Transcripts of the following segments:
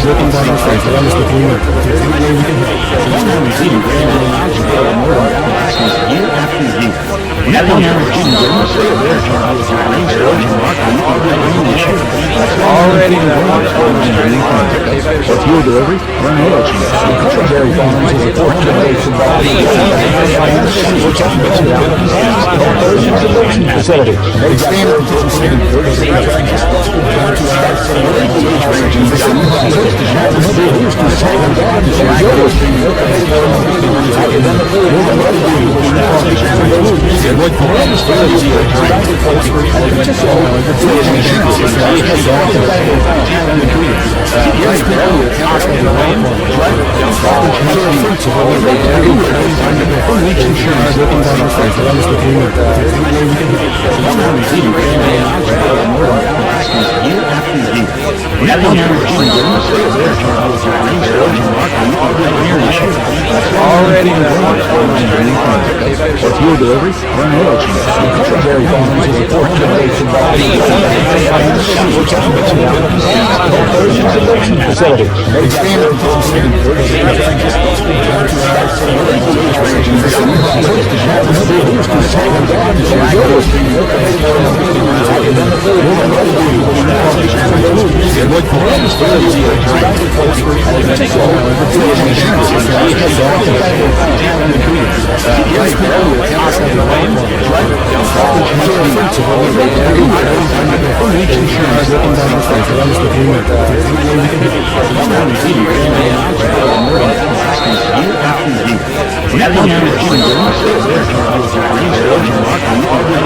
looking down our face. That is the clean up. Year after year. Already for fuel delivery, run energy. Dairy farms is a fourth generation facility. Already for fuel delivery, run energy. Dairy farms is a fourth generation facility.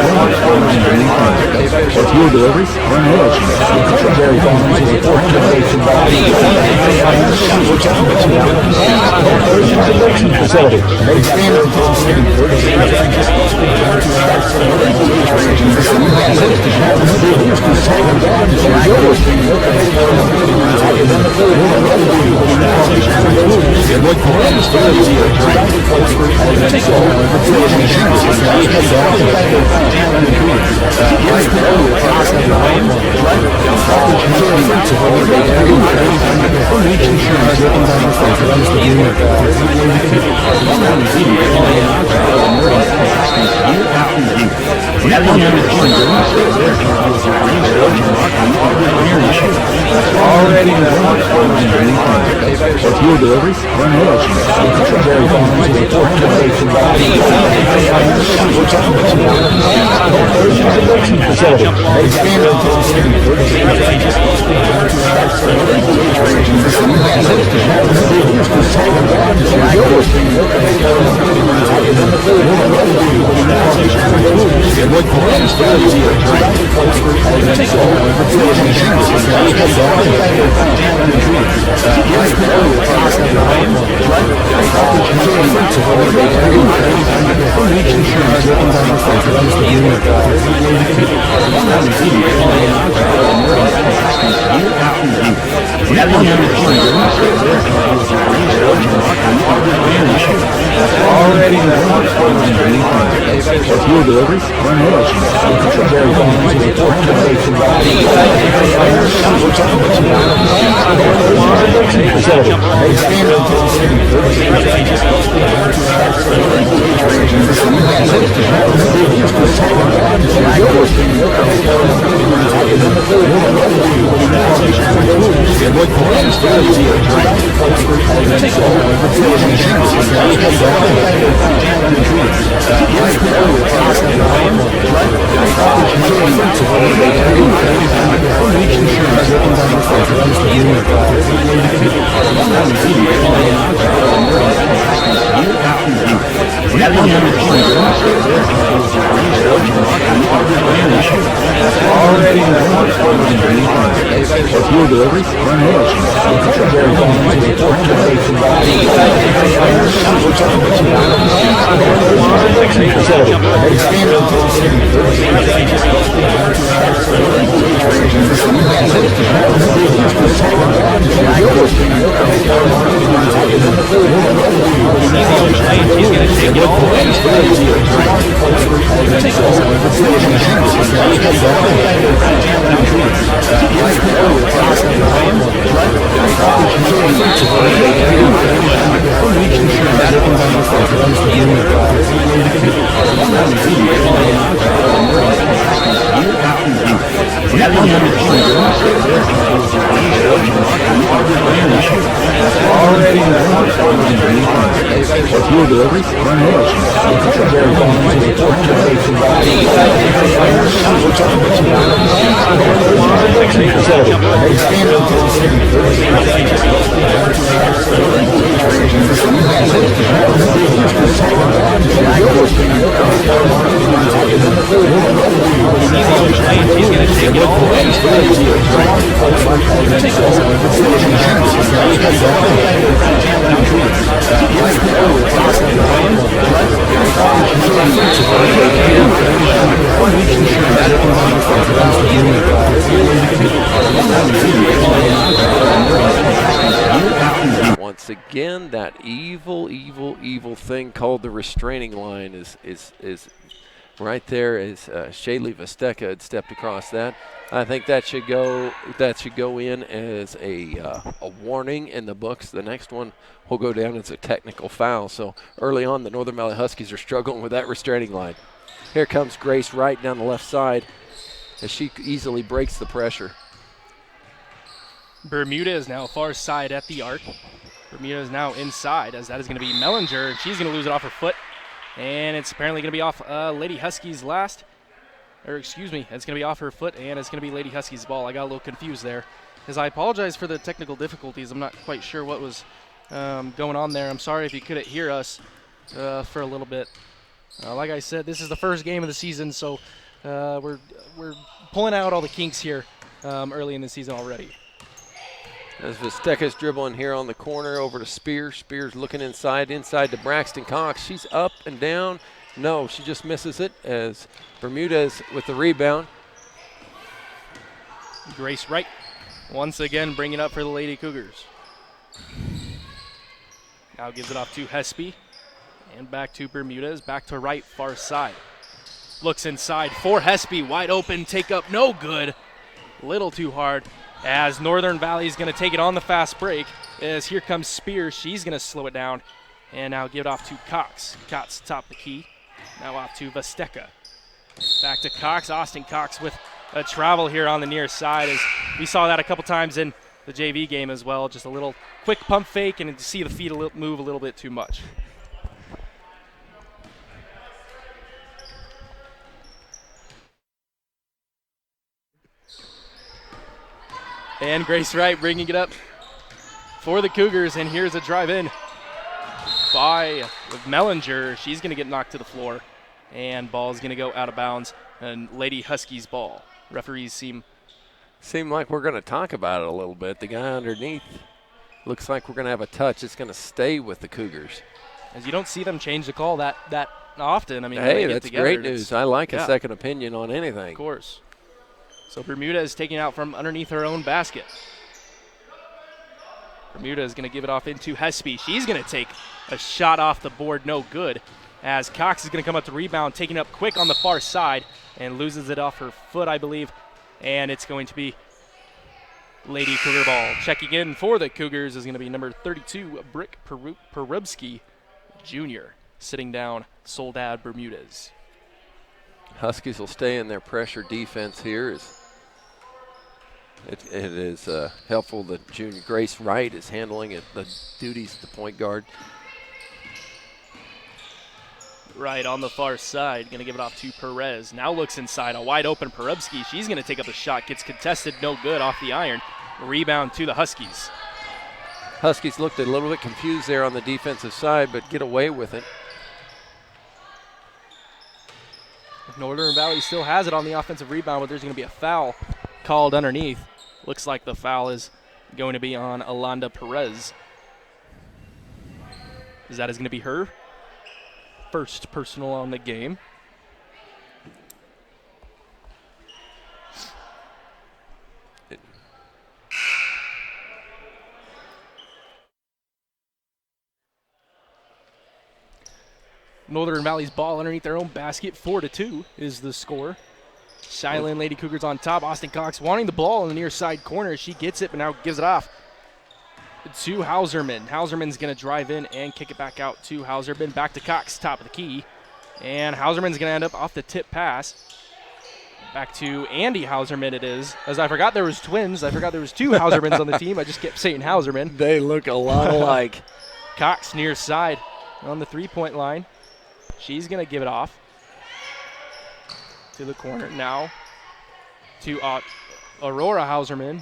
Already for fuel delivery, run energy. Dairy farms is a fourth generation facility. Already for fuel delivery, run energy. Dairy farms is a fourth generation facility. Already for fuel delivery, run energy. Dairy farms is a fourth generation facility. Already for fuel delivery, run energy. Dairy farms is a fourth generation facility. Already Field delivery. Run ahead. Secondary Farms with a fourth generation He's going to take it all the way. Once again, that evil thing called the restraining line is right there. As Cheylin Vesteca had stepped across that, I think that should go in as a warning in the books. The next one will go down as a technical foul. So early on, the Northern Valley Huskies are struggling with that restraining line. Here comes Grace Wright down the left side as she easily breaks the pressure. Bermuda is now far side at the arc. Bermuda is now inside, as that is going to be Mellinger, and she's going to lose it off her foot. And it's apparently going to be off Lady Huskies last. Or excuse me, it's going to be off her foot, and it's going to be Lady Huskies' ball. I got a little confused there. As I apologize for the technical difficulties. I'm not quite sure what was going on there. I'm sorry if you couldn't hear us for a little bit. Like I said, this is the first game of the season, so we're pulling out all the kinks here early in the season already. As Vesteca's dribbling here on the corner over to Spears. Spears looking inside to Braxton Cox. She's up and down. No, she just misses it as Bermudez with the rebound. Grace Wright once again bringing up for the Lady Cougars. Now gives it off to Hespy. And back to Bermudez, back to Wright, far side. Looks inside for Hespy, wide open, take up, no good. Little too hard. As Northern Valley is going to take it on the fast break, as here comes Spears, she's going to slow it down, and now give it off to Cox. Cox top the key, now off to Vesteca. Back to Cox, Austin Cox with a travel here on the near side, as we saw that a couple times in the JV game as well, just a little quick pump fake, and to see the feet move a little bit too much. And Grace Wright bringing it up for the Cougars, and here's a drive-in by Mellinger. She's going to get knocked to the floor, and ball is going to go out of bounds, and Lady Huskies ball. Referees seem like we're going to talk about it a little bit. The guy underneath looks like we're going to have a touch. It's going to stay with the Cougars. As you don't see them change the call that often. I mean, hey, they get that's together, great news. I like a second opinion on anything. Of course. So Bermuda is taking out from underneath her own basket. Bermuda is going to give it off into Hespy. She's going to take a shot off the board, no good, as Cox is going to come up to rebound, taking it up quick on the far side, and loses it off her foot, I believe. And it's going to be Lady Cougar ball. Checking in for the Cougars is going to be number 32, Brick Perubsky Jr., sitting down Soledad Bermudez. Huskies will stay in their pressure defense here. It is helpful that junior Grace Wright is handling the duties of the point guard. Right on the far side, going to give it off to Perez. Now looks inside, a wide open Perubsky. She's going to take up the shot, gets contested, no good, off the iron. Rebound to the Huskies. Huskies looked a little bit confused there on the defensive side, but get away with it. Northern Valley still has it on the offensive rebound, but there's going to be a foul called underneath. Looks like the foul is going to be on Alonda Perez. That is going to be her first personal on the game. Northern Valley's ball underneath their own basket. 4-2 is the score. Cheylin Lady Cougars on top. Austin Cox wanting the ball in the near side corner. She gets it, but now gives it off to Hauserman. Hauserman's going to drive in and kick it back out to Hauserman. Back to Cox, top of the key. And Hauserman's going to end up off the tip pass. Back to Andy Hauserman it is, as I forgot there was twins. I forgot there was 2 Hausermans on the team. I just kept saying Hauserman. They look a lot alike. Cox near side on the 3-point line. She's going to give it off to the corner now to Aurora Hauserman.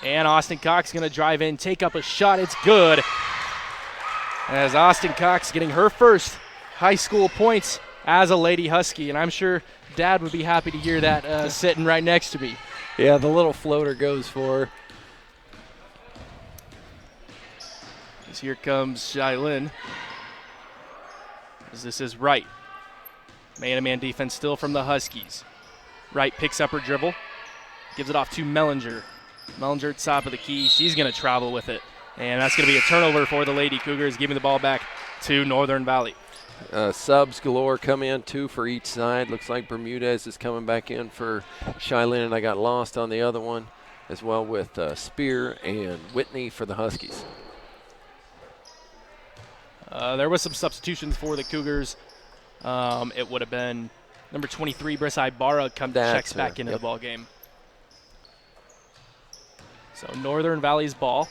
And Austin Cox going to drive in, take up a shot. It's good. As Austin Cox getting her first high school points as a Lady Husky, and I'm sure Dad would be happy to hear that sitting right next to me. Yeah, the little floater goes for her. As here comes Cheylin. As this is Wright. Man-to-man defense still from the Huskies. Wright picks up her dribble, gives it off to Mellinger. Mellinger at top of the key. She's going to travel with it. And that's going to be a turnover for the Lady Cougars, giving the ball back to Northern Valley. Subs galore come in, 2 for each side. Looks like Bermudez is coming back in for Cheylin, and I got lost on the other one as well with Spear and Whitney for the Huskies. There was some substitutions for the Cougars. It would have been number 23, Brissa Ibarra, checks back into the ball game. So Northern Valley's ball.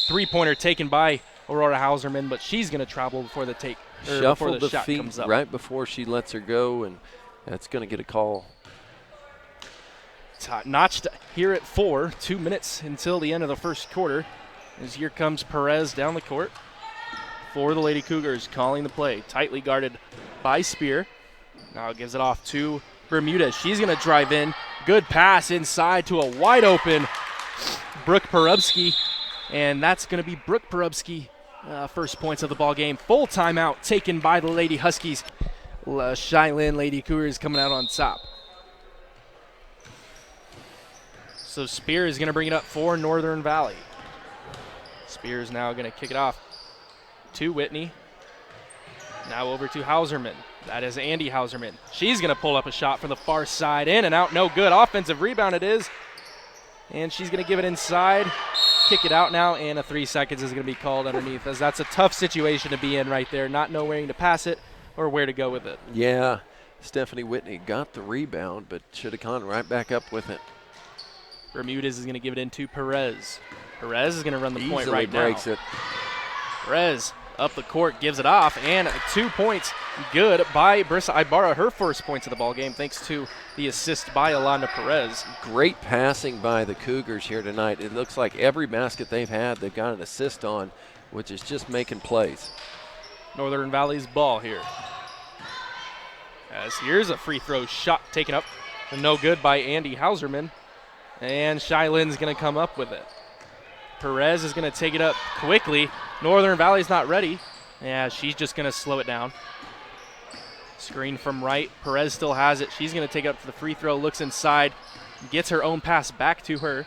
3-pointer taken by Aurora Hauserman, but she's going to travel before the take. Shuffled the shot feet comes up. right before she lets her go, and that's going to get a call. Notched here at 4, 2 minutes until the end of the first quarter. As here comes Perez down the court for the Lady Cougars, calling the play. Tightly guarded by Spear. Now gives it off to Bermudez. She's going to drive in. Good pass inside to a wide open Brooke Perubsky. And that's going to be Brooke Perubsky, first points of the ball game. Full timeout taken by the Lady Huskies. Cheylin Lady Cougars coming out on top. So Spear is going to bring it up for Northern Valley. Spear is now going to kick it off to Whitney. Now over to Hauserman. That is Andy Hauserman. She's going to pull up a shot from the far side. In and out, no good. Offensive rebound it is. And she's going to give it inside. Kick it out now, and a 3 seconds is going to be called underneath, as that's a tough situation to be in right there, not knowing to pass it or where to go with it. Yeah, Stephanie Whitney got the rebound, but should have gone right back up with it. Bermudez is going to give it into Perez. Perez is going to run the point right now. Breaks it. Perez up the court, gives it off, and 2 points good by Brissa Ibarra, her first points of the ball game, thanks to the assist by Alana Perez. Great passing by the Cougars here tonight. It looks like every basket they've had, they've got an assist on, which is just making plays. Northern Valley's ball here. As here's a free throw shot taken up, and no good by Andy Hauserman, and Cheylin's going to come up with it. Perez is going to take it up quickly. Northern Valley's not ready. Yeah, she's just going to slow it down. Screen from right. Perez still has it. She's going to take it up for the free throw, looks inside, gets her own pass back to her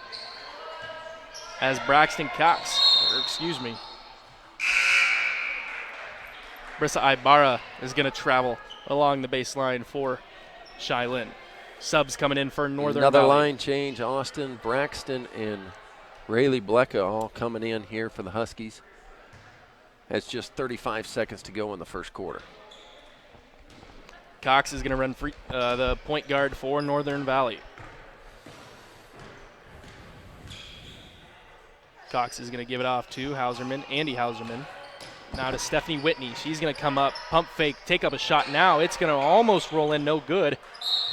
as Braxton Cox, Brissa Ibarra is going to travel along the baseline for Cheylin. Subs coming in for Northern Another Valley. line change. Austin, Braxton, and Rayleigh Blecka all coming in here for the Huskies. It's just 35 seconds to go in the first quarter. Cox is going to run the point guard for Northern Valley. Cox is going to give it off to Hauserman, Andy Hauserman. Now to Stephanie Whitney. She's going to come up, pump fake, take up a shot now. It's going to almost roll in, no good.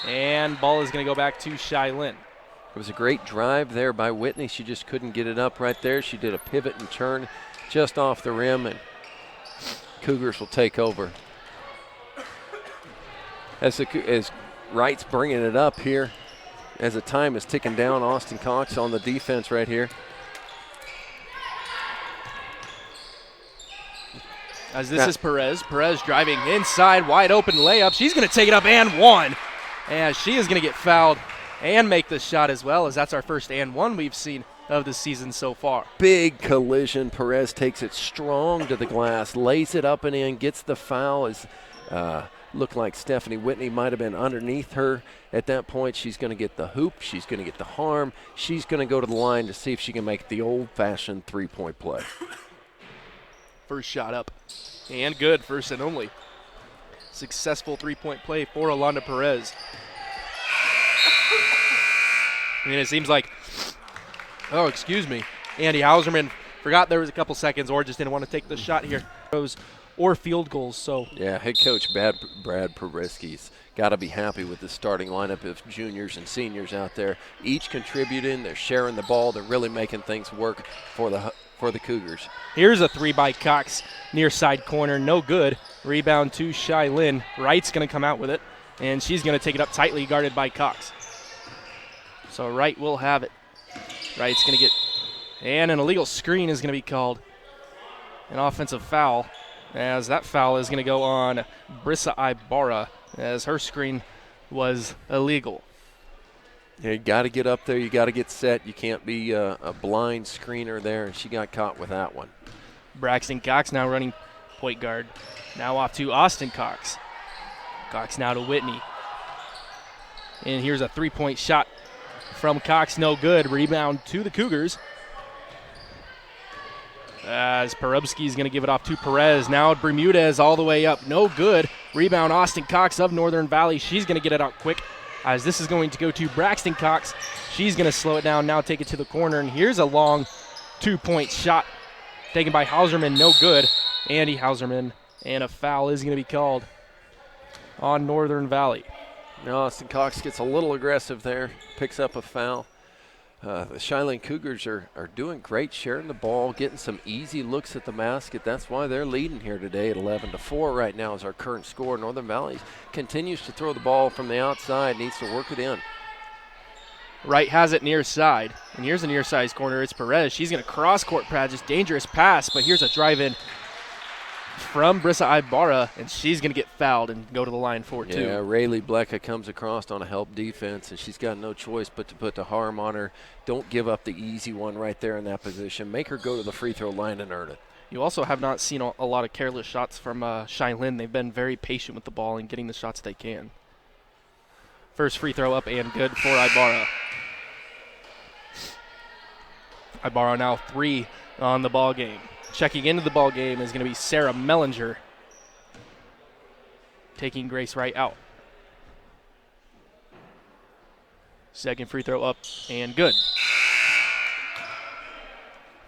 And ball is going to go back to Cheylin. It was a great drive there by Whitney. She just couldn't get it up right there. She did a pivot and turn just off the rim, and Cougars will take over. As Wright's bringing it up here, as the time is ticking down, Austin Cox on the defense right here. As this is Perez. Perez driving inside, wide open layup. She's going to take it up and one. And she is going to get fouled and make the shot as well, as that's our first and one we've seen of the season so far. Big collision. Perez takes it strong to the glass, lays it up and in, gets the foul. As looked like Stephanie Whitney might have been underneath her at that point. She's going to get the hoop. She's going to get the harm. She's going to go to the line to see if she can make the old-fashioned three-point play. First shot up and good, first and only. Successful three-point play for Alonda Perez. I mean, it seems like, oh, excuse me, Andy Hauserman forgot there was a couple seconds or just didn't want to take the shot here. Or field goals, so. Yeah, head coach Brad Pobreski's got to be happy with the starting lineup of juniors and seniors out there. Each contributing, they're sharing the ball, they're really making things work for the Cougars. Here's a three by Cox, near side corner, no good. Rebound to Cheylin. Wright's going to come out with it, and she's going to take it up tightly, guarded by Cox. So Wright will have it. Wright's going to get, and an illegal screen is going to be called. An offensive foul, as that foul is going to go on Brissa Ibarra, as her screen was illegal. Yeah, you got to get up there. You got to get set. You can't be a blind screener there, and she got caught with that one. Braxton Cox now running point guard. Now off to Austin Cox. Cox now to Whitney. And here's a three-point shot from Cox, no good. Rebound to the Cougars. As Perubski's going to give it off to Perez. Now Bermudez all the way up, no good. Rebound Austin Cox of Northern Valley. She's going to get it out quick, as this is going to go to Braxton Cox. She's going to slow it down, now take it to the corner, and here's a long two-point shot taken by Hauserman, no good. Andy Hauserman, and a foul is going to be called on Northern Valley. Now Austin Cox gets a little aggressive there, picks up a foul. The Cheylin Cougars are doing great, sharing the ball, getting some easy looks at the basket. That's why they're leading here today at 11-4 right now is our current score. Northern Valley continues to throw the ball from the outside, needs to work it in. Wright has it near side, and here's a near side corner. It's Perez. She's going to cross-court practice, dangerous pass, but here's a drive-in from Brissa Ibarra, and she's going to get fouled and go to the line for two. Yeah, Rayleigh Blecka comes across on a help defense, and she's got no choice but to put the harm on her. Don't give up the easy one right there in that position. Make her go to the free throw line and earn it. You also have not seen a lot of careless shots from Cheylin. They've been very patient with the ball and getting the shots they can. First free throw up and good for Ibarra. Ibarra now 3 on the ball game. Checking into the ball game is going to be Sarah Mellinger, taking Grace Wright out. Second free throw up and good.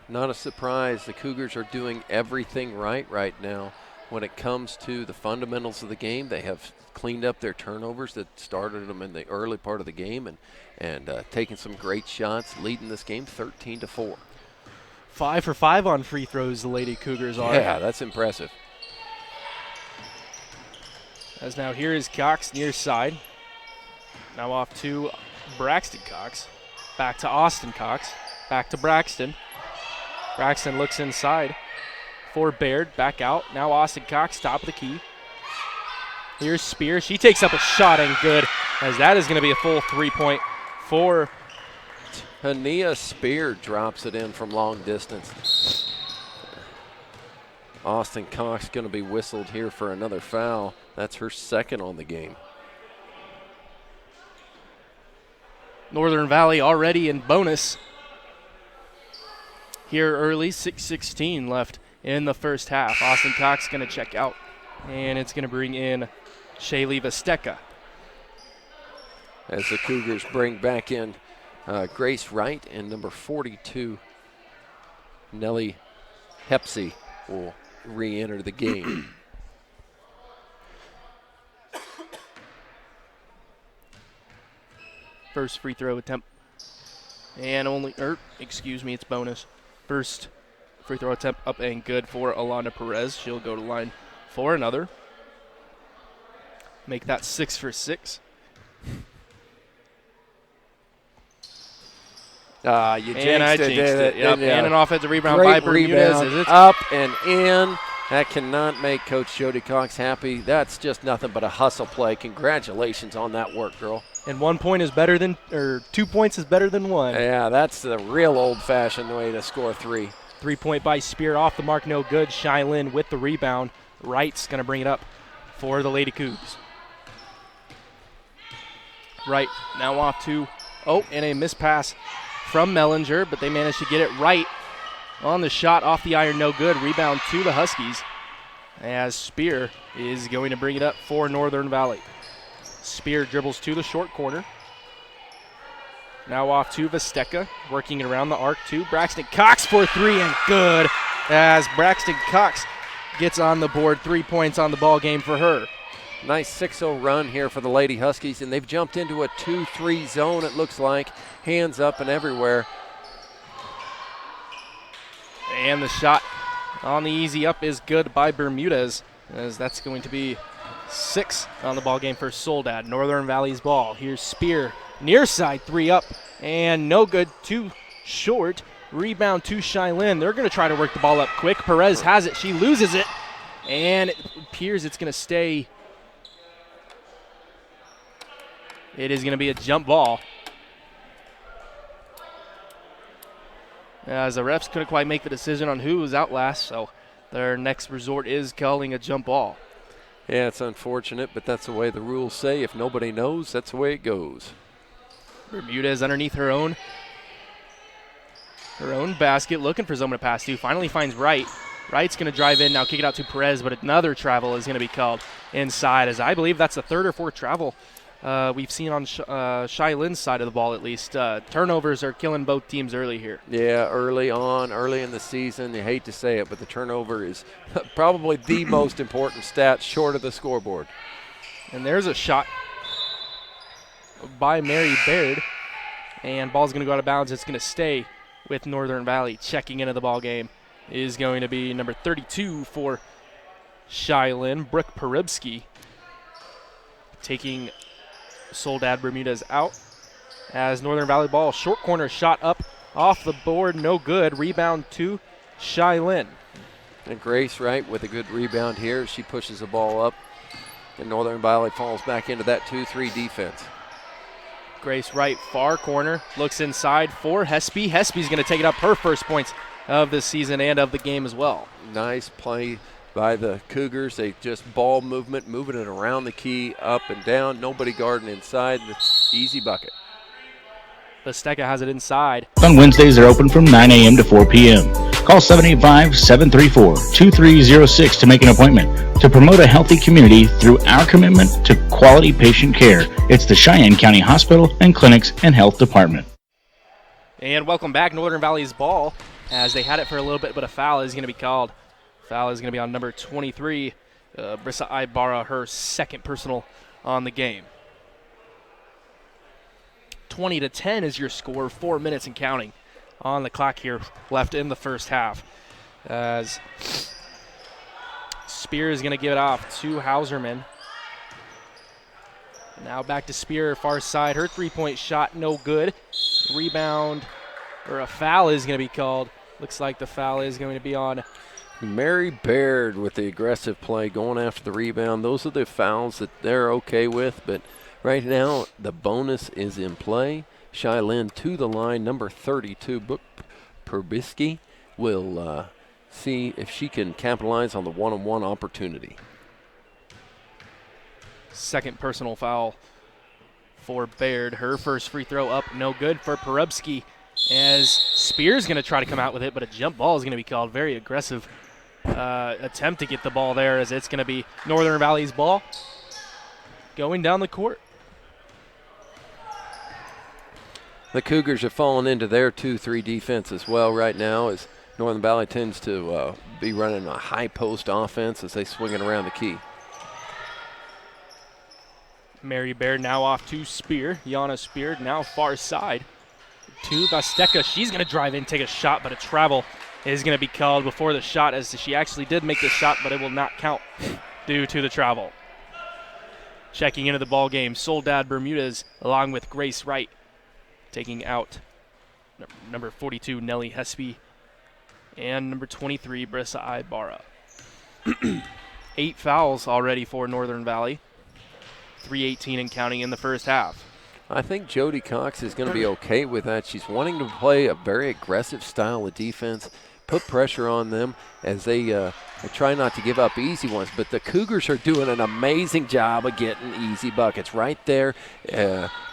Not a surprise. The Cougars are doing everything right now. When it comes to the fundamentals of the game, they have cleaned up their turnovers that started them in the early part of the game and taking some great shots, leading this game 13-4. 5 for 5 on free throws, the Lady Cougars are. Yeah, that's impressive. As now here is Cox near side. Now off to Braxton Cox. Back to Austin Cox. Back to Braxton. Braxton looks inside for Baird. Back out. Now Austin Cox, top of the key. Here's Spear. She takes up a shot and good, as that is going to be a full 3-point for Hania Spear drops it in from long distance. Austin Cox going to be whistled here for another foul. That's her second on the game. Northern Valley already in bonus here early. 6:16 left in the first half. Austin Cox going to check out, and it's going to bring in Shaylee Vesteca. As the Cougars bring back in Grace Wright and number 42, Nellie Hepsey, will re-enter the game. First free throw attempt, and it's bonus. First free throw attempt up and good for Alana Perez. She'll go to line for another. Make that 6 for 6. You jinxed it. Yep. Yeah. And an offensive rebound Great by Bermudez. rebound, up and in. That cannot make Coach Jody Cox happy. That's just nothing but a hustle play. Congratulations on that work, girl. And 1 point is better than, or 2 points is better than 1. Yeah, that's the real old-fashioned way to score 3. 3-point by Spear, off the mark, no good. Cheylin with the rebound. Wright's going to bring it up for the Lady Cougs. Wright now off to, and a missed pass from Mellinger, but they managed to get it right on the shot, off the iron, no good. Rebound to the Huskies. as Spear is going to bring it up for Northern Valley. Spear dribbles to the short corner. Now off to Vesteca, working it around the arc to Braxton Cox for three, and good, as Braxton Cox gets on the board. 3 points on the ball game for her. Nice 6-0 run here for the Lady Huskies, and they've jumped into a 2-3 zone, it looks like. Hands up and everywhere. And the shot on the easy up is good by Bermudez, as that's going to be 6 on the ball game for Soledad. Northern Valley's ball. Here's Spear. Near side, 3 up, and no good, 2 short. Rebound to Cheylin. They're going to try to work the ball up quick. Perez has it. She loses it, and it appears it's going to stay. It is going to be a jump ball, as the refs couldn't quite make the decision on who was out last, so their next resort is calling a jump ball. Yeah, it's unfortunate, but that's the way the rules say. If nobody knows, that's the way it goes. Bermudez underneath her own basket, looking for someone to pass to. Finally finds Wright. Wright's going to drive in now, kick it out to Perez, but another travel is going to be called inside, as I believe that's the 3rd or 4th travel we've seen on Cheylin's side of the ball, at least. Turnovers are killing both teams early here. Yeah, early in the season. You hate to say it, but the turnover is probably the most important stat short of the scoreboard. And there's a shot by Mary Baird, and ball's going to go out of bounds. It's going to stay with Northern Valley. Checking into the ball game is going to be number 32 for Cheylin, Brooke Peribsky, taking Soledad Bermudez out, as Northern Valley ball. Short corner shot up off the board, no good. Rebound to Cheylin. And Grace Wright with a good rebound here. She pushes the ball up, and Northern Valley falls back into that 2-3 defense. Grace Wright, far corner, looks inside for Hespy. Hespy's going to take it up, her first points of the season and of the game as well. Nice play by the Cougars. They just ball movement, moving it around the key, up and down. Nobody guarding inside. Easy bucket. Vesteca has it inside. On Wednesdays, they're open from 9 a.m. to 4 p.m. Call 785-734-2306 to make an appointment. To promote a healthy community through our commitment to quality patient care, it's the Cheyenne County Hospital and Clinics and Health Department. And welcome back, Northern Valley's ball, as they had it for a little bit, but a foul is going to be called. Foul is going to be on number 23, Brissa Ibarra, her 2nd personal on the game. 20-10 is your score, 4 minutes and counting on the clock here left in the first half, as Spear is going to give it off to Hauserman. Now back to Spear, far side. Her 3-point shot, no good. Rebound, or a foul is going to be called. Looks like the foul is going to be on Mary Baird with the aggressive play, going after the rebound. Those are the fouls that they're okay with, but right now the bonus is in play. Cheylin to the line, number 32, Brooke Peribsky, will see if she can capitalize on the one-on-one opportunity. 2nd personal foul for Baird. Her first free throw up, no good for Peribsky, as Spear's going to try to come out with it, but a jump ball is going to be called. Very aggressive attempt to get the ball there, as it's going to be Northern Valley's ball going down the court. The Cougars are falling into their 2-3 defense as well right now, as Northern Valley tends to be running a high post offense as they swing it around the key. Mary Baird now off to Spear. Yana Spear now far side to Vesteca. She's going to drive in, take a shot, but a travel is going to be called before the shot, as she actually did make the shot, but it will not count due to the travel. Checking into the ball game, Soledad Bermudez along with Grace Wright, taking out number 42, Nellie Hespy, and number 23, Brissa Ibarra. 8 fouls already for Northern Valley. 3:18 and counting in the first half. I think Jody Cox is going to be okay with that. She's wanting to play a very aggressive style of defense, put pressure on them as they try not to give up easy ones. But the Cougars are doing an amazing job of getting easy buckets. Right there,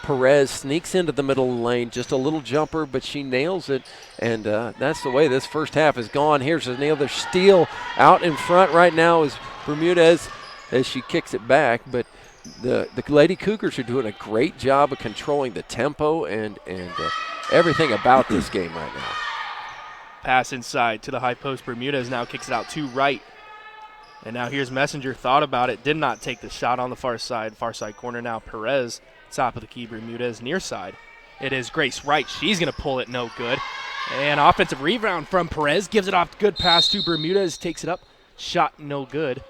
Perez sneaks into the middle of the lane, just a little jumper, but she nails it. And that's the way this first half has gone. Here's another steal out in front right now is Bermudez as she kicks it back, but the Lady Cougars are doing a great job of controlling the tempo and everything about this game right now. Pass inside to the high post. Bermudez now kicks it out to right. And now here's Messenger. Thought about it. Did not take the shot on the far side. Far side corner now. Perez, top of the key. Bermudez near side. It is Grace Wright. She's going to pull it. No good. And offensive rebound from Perez. Gives it off. Good pass to Bermudez. Takes it up. Shot no good.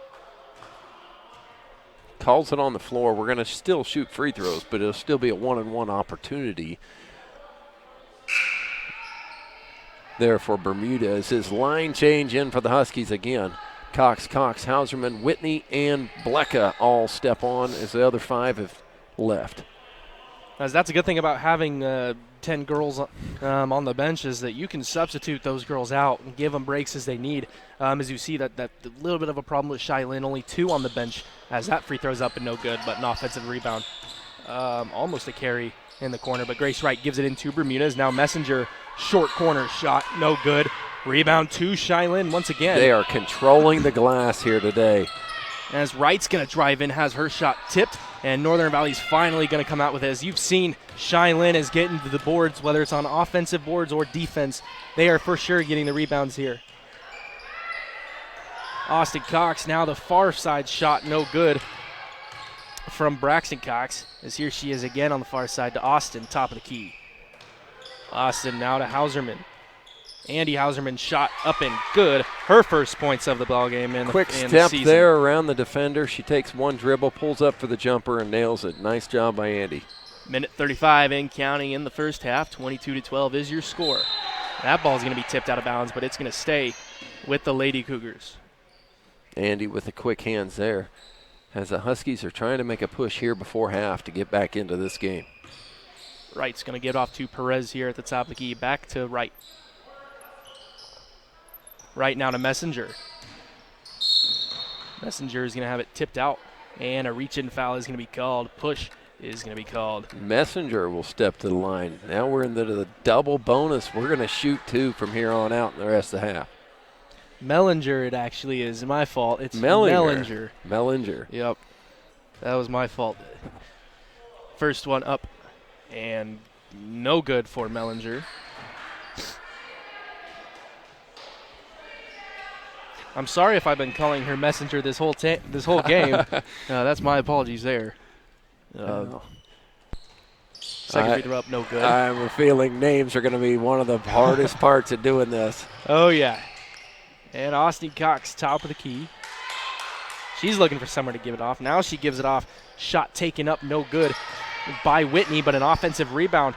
Calls it on the floor. We're going to still shoot free throws, but it'll still be a one-on-one opportunity there for Bermudez. His line change in for the Huskies again. Cox, Hauserman, Whitney, and Blecka all step on as the other 5 have left. As that's a good thing about having 10 girls on the bench is that you can substitute those girls out and give them breaks as they need. As you see that little bit of a problem with Cheylin, only 2 on the bench as that free throw's up and no good, but an offensive rebound. Almost a carry in the corner, but Grace Wright gives it into Bermudez. Now Messenger, short corner shot, no good. Rebound to Cheylin once again. They are controlling the glass here today. As Wright's going to drive in, has her shot tipped, and Northern Valley's finally going to come out with it. As you've seen, Cheylin is getting to the boards, whether it's on offensive boards or defense. They are for sure getting the rebounds here. Austin Cox, now the far side shot, no good from Braxton Cox. As here she is again on the far side to Austin, top of the key. Austin now to Hauserman. Andy Hauserman shot up and good. Her first points of the ball game in Quick the step season. there around the defender. She takes one dribble, pulls up for the jumper, and nails it. Nice job by Andy. Minute 35 in counting in the first half. 22-12 is your score. That ball's going to be tipped out of bounds, but it's going to stay with the Lady Cougars. Andy with the quick hands there, as the Huskies are trying to make a push here before half to get back into this game. Wright's going to get off to Perez here at the top of the key. Back to Wright. Right now to Messenger. Messenger is going to have it tipped out, and a reach-in foul is going to be called. Push is going to be called. Messenger will step to the line. Now we're into the double bonus. We're going to shoot 2 from here on out in the rest of the half. Mellinger, it actually is my fault. It's Mellinger. Mellinger. Yep. That was my fault. First one up, and no good for Mellinger. I'm sorry if I've been calling her Messenger this whole game. That's my apologies there. Second free throw up, no good. I have a feeling names are going to be one of the hardest parts of doing this. Oh, yeah. And Austin Cox, top of the key. She's looking for somewhere to give it off. Now she gives it off. Shot taken up, no good by Whitney, but an offensive rebound.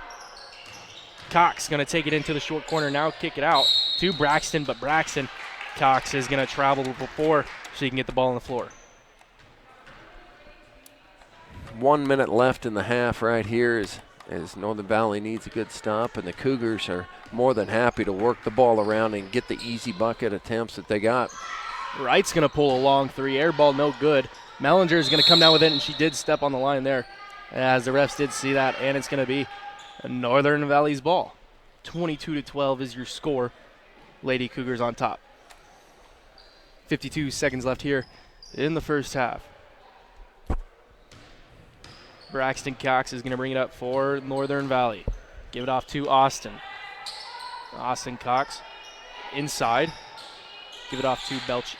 Cox going to take it into the short corner, now kick it out to Braxton, but Braxton, Cox is going to travel before she can get the ball on the floor. 1 minute left in the half right here as Northern Valley needs a good stop, and the Cougars are more than happy to work the ball around and get the easy bucket attempts that they got. Wright's going to pull a long 3, air ball no good. Mellinger is going to come down with it, and she did step on the line there as the refs did see that, and it's going to be Northern Valley's ball. 22-12 is your score. Lady Cougars on top. 52 seconds left here in the first half. Braxton Cox is going to bring it up for Northern Valley. Give it off to Austin. Austin Cox inside. Give it off to Belch.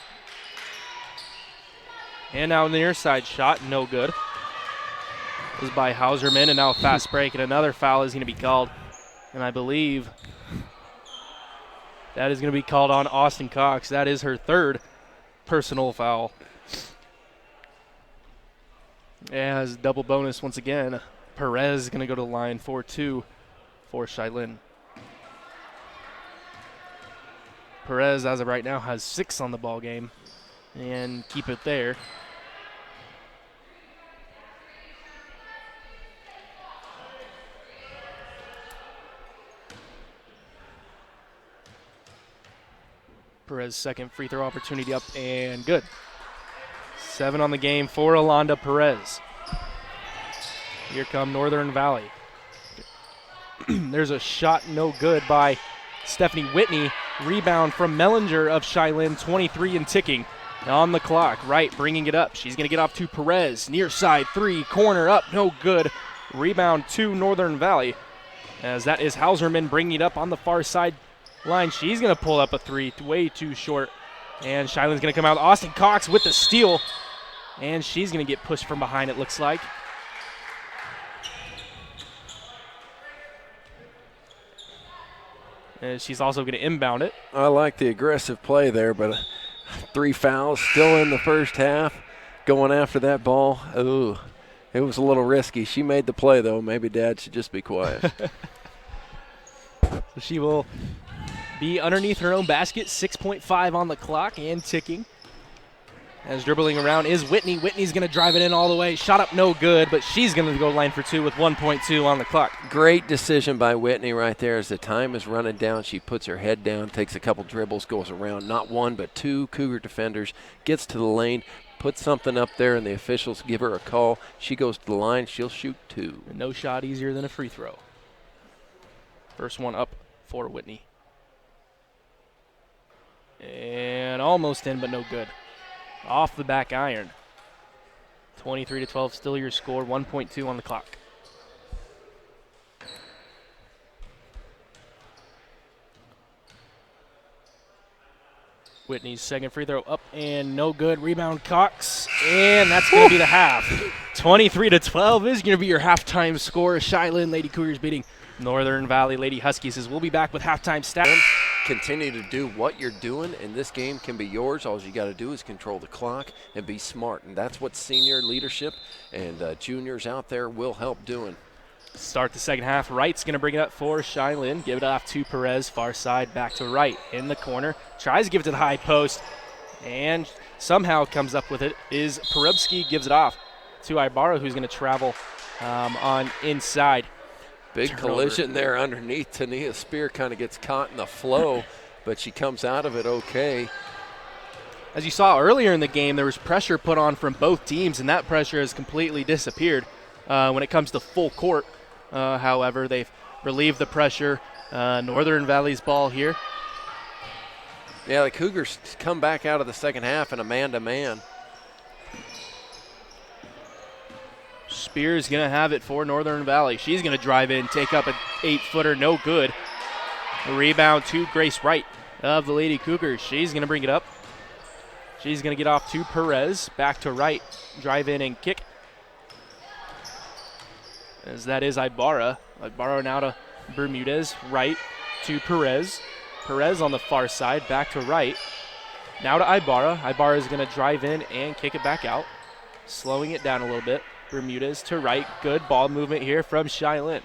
And now near side shot, no good. This is by Hauserman, and now a fast break, and another foul is going to be called. And I believe that is going to be called on Austin Cox. That is her 3rd personal foul. As double bonus once again, Perez is going to go to the line for 2 for Cheylin. Perez, as of right now, has 6 on the ball game, and keep it there. Perez second free throw opportunity up and good. 7 on the game for Alonda Perez. Here come Northern Valley. There's a shot no good by Stephanie Whitney. Rebound from Mellinger of Cheylin, 23 and ticking. on the clock. Wright bringing it up. She's going to get off to Perez. Near side three, corner up, no good. Rebound to Northern Valley, as that is Hauserman bringing it up on the far side line. She's going to pull up a three, way too short. And Cheylin's going to come out. Austin Cox with the steal. And she's going to get pushed from behind, it looks like. And she's also going to inbound it. I like the aggressive play there, but 3 fouls still in the first half. Going after that ball. Ooh, it was a little risky. She made the play, though. Maybe Dad should just be quiet. So she will be underneath her own basket. 6.5 on the clock and ticking. As dribbling around is Whitney. Whitney's going to drive it in all the way. Shot up no good, but she's going to go line for two with 1.2 on the clock. Great decision by Whitney right there. As the time is running down, she puts her head down, takes a couple dribbles, goes around not one but two Cougar defenders, gets to the lane, puts something up there, and the officials give her a call. She goes to the line. She'll shoot two. No shot easier than a free throw. First one up for Whitney. And almost in, but no good. Off the back iron. 23-12, still your score, 1.2 on the clock. Whitney's second free throw up and no good. Rebound Cox, and that's going to be the half. 23-12 is going to be your halftime score. Cheylin Lady Cougars beating Northern Valley Lady Huskies. As we'll be back with halftime stats. Continue to do what you're doing, and this game can be yours. All you got to do is control the clock and be smart, and that's what senior leadership and juniors out there will help doing. Start the second half. Wright's going to bring it up for Cheylin. Give it off to Perez, far side, back to Wright in the corner. Tries to give it to the high post, and somehow comes up with it. Is Perubsky gives it off to Ibarra, who's going to travel on inside. Big Turnover. Collision there underneath. Tania Spear kind of gets caught in the flow, but she comes out of it okay. As you saw earlier in the game, there was pressure put on from both teams, and that pressure has completely disappeared when it comes to full court. However, they've relieved the pressure. Northern Valley's ball here. Yeah, the Cougars come back out of the second half in a man-to-man. Spears going to have it for Northern Valley. She's going to drive in, take up an 8-footer, no good. A rebound to Grace Wright of the Lady Cougars. She's going to bring it up. She's going to get off to Perez, back to Wright, drive in and kick. As that is Ibarra. Ibarra now to Bermudez, Wright to Perez. Perez on the far side, back to Wright. Now to Ibarra. Ibarra is going to drive in and kick it back out, slowing it down a little bit. Bermudez to Wright. Good ball movement here from Cheylin.